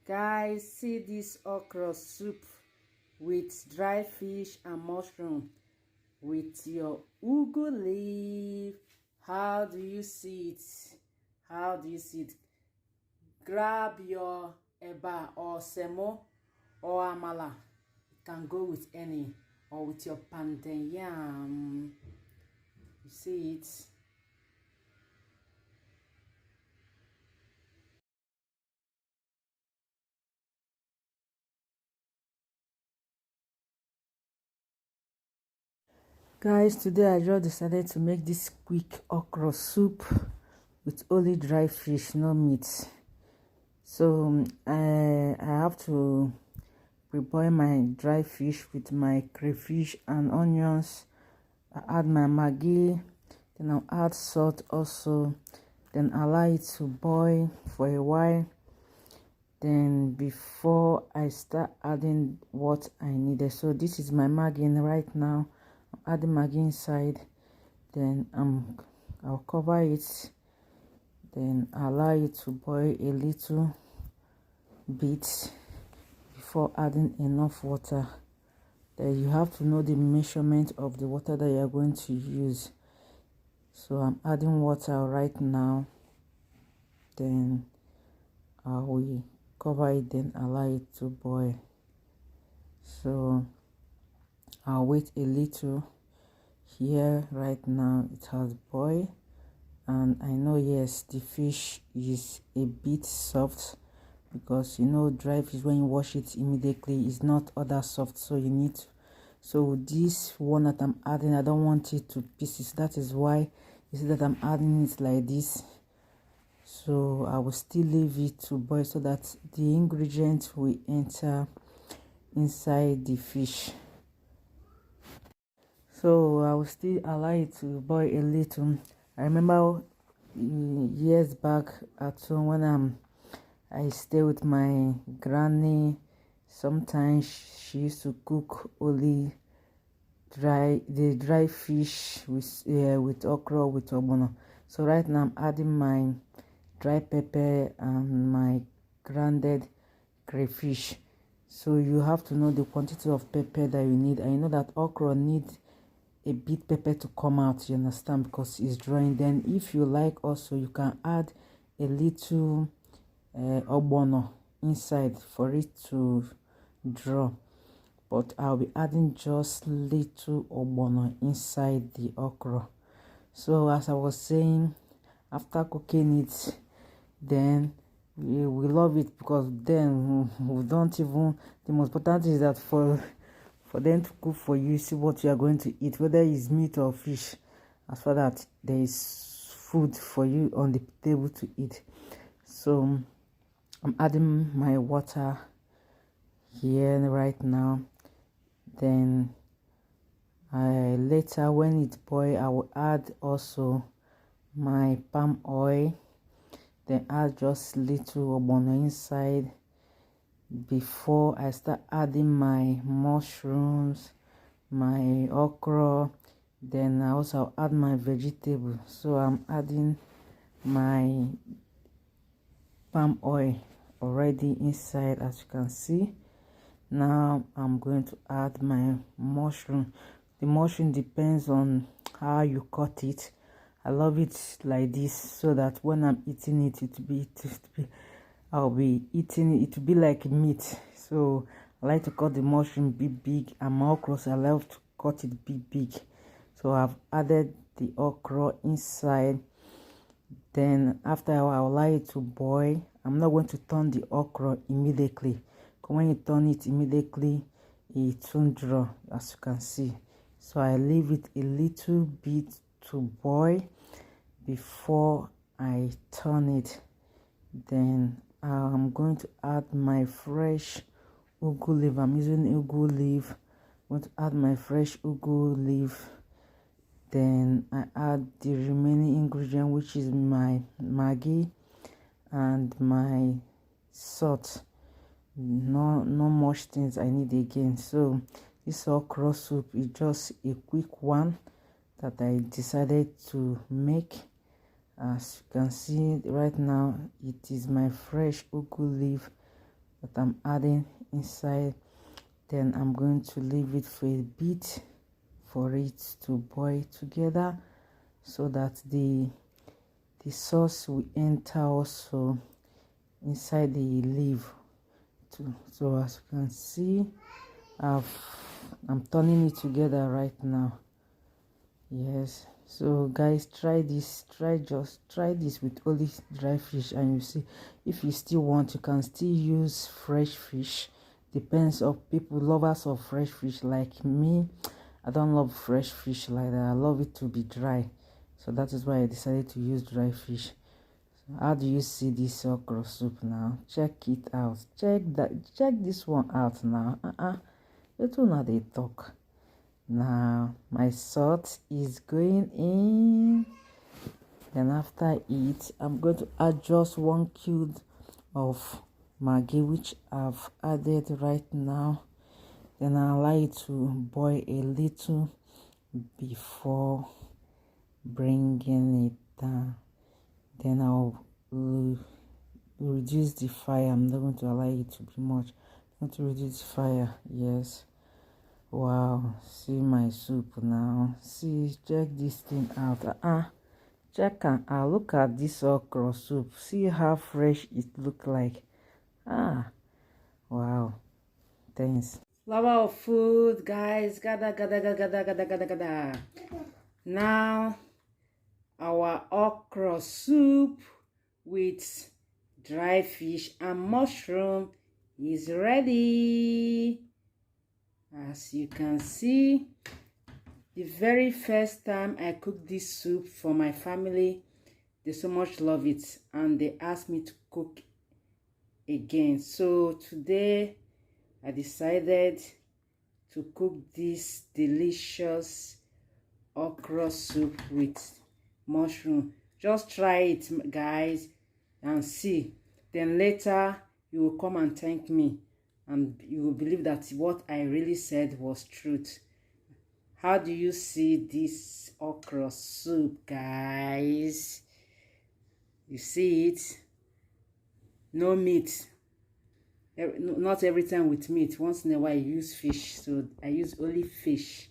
Guys, see this okra soup with dry fish and mushroom with your ugu leaf. How do you see it? How do you see it? Grab your eba or semo or amala. You can go with any, or with your plantain yam. You see it? Guys, today I just decided to make this quick okra soup with only dry fish, no meat. So I have to prepare my dry fish with my crayfish and onions. I add my Maggi, then I'll add salt also. Then allow it to boil for a while. Then before I start adding what I needed. So this is my Maggi right now. I'm adding Maggi inside. Then I'll cover it. Then allow it to boil a little bit before adding enough water. Then you have to know the measurement of the water that you are going to use. So I'm adding water right now. Then I will cover it, then allow it to boil. So I'll wait a little. Here right now it has boiled, and I know, yes, the fish is a bit soft, because you know dry fish, when you wash it immediately, it's not other soft, so you need to. So this one that I'm adding, I don't want it to pieces. That is why you see that I'm adding it like this. So I will still leave it to boil so that the ingredients will enter inside the fish. So I will still allow it to boil a little. I remember years back at home when I stay with my granny. Sometimes she used to cook only the dry fish with okra, with ogbono. So right now I'm adding my dry pepper and my grounded crayfish. So you have to know the quantity of pepper that you need. I know that okra needs a bit pepper to come out, you understand, because it's drying. Then if you like also, you can add a little ogbono inside for it to draw, but I'll be adding just little ogbono inside the okra. So as I was saying, after cooking it, then we love it, because then we don't even, the most important thing is that for them to cook for you, see what you are going to eat, whether it's meat or fish, as far that there is food for you on the table to eat. So I'm adding my water here right now. Then later when it boils, I will add also my palm oil. Then add just little ogbono inside before I start adding my mushrooms, my okra. Then I also add my vegetable. So I'm adding my palm oil already inside, as you can see. Now I'm going to add my mushroom. The mushroom depends on how you cut it. I love it like this, so that when I'm eating it, I'll be eating it, will be like meat. So I like to cut the mushroom big, and my okra, I love to cut it big. So I've added the okra inside. Then after I will allow it to boil. I'm not going to turn the okra immediately, because when you turn it immediately, it won't draw, as you can see. So I leave it a little bit to boil before I turn it. Then I'm going to add my fresh ugu leaf. I'm using ugu leaf. I'm going to add my fresh ugu leaf. Then I add the remaining ingredient, which is my Maggi and my salt. No much things I need again. So this okra soup is just a quick one that I decided to make. As you can see right now, it is my fresh ugu leaf that I'm adding inside. Then I'm going to leave it for a bit for it to boil together, so that the sauce will enter also inside the leaf too. So as you can see, I'm turning it together right now. Yes, so guys, try this. Try this with only dry fish, and you see, if you still want, you can still use fresh fish. Depends of people, lovers of fresh fish like me. I don't love fresh fish like that. I love it to be dry, so that is why I decided to use dry fish. So how do you see this okra soup now? Check it out. Check this one out now. It will not they talk. Now my salt is going in. Then after it, I'm going to add just 1 cube of Maggi, which I've added right now. Then I allow it to boil a little before bringing it down. Then I'll reduce the fire. I'm not going to allow it to be much. I'm going to reduce the fire. Yes. Wow, see my soup now. See, check this thing out. Check and look at this okra soup. See how fresh it look like. Wow. Thanks. Lover of food, guys. Gada. Now our okra soup with dry fish and mushroom is ready. As you can see, the very first time I cooked this soup for my family, they so much love it, and they asked me to cook again. So today I decided to cook this delicious okra soup with mushroom. Just try it, guys, and see. Then later you will come and thank me, and you will believe that what I really said was truth. How do you see this okra soup, guys? You see it? No meat. Not every time with meat. Once in a while I use fish, so I use only fish.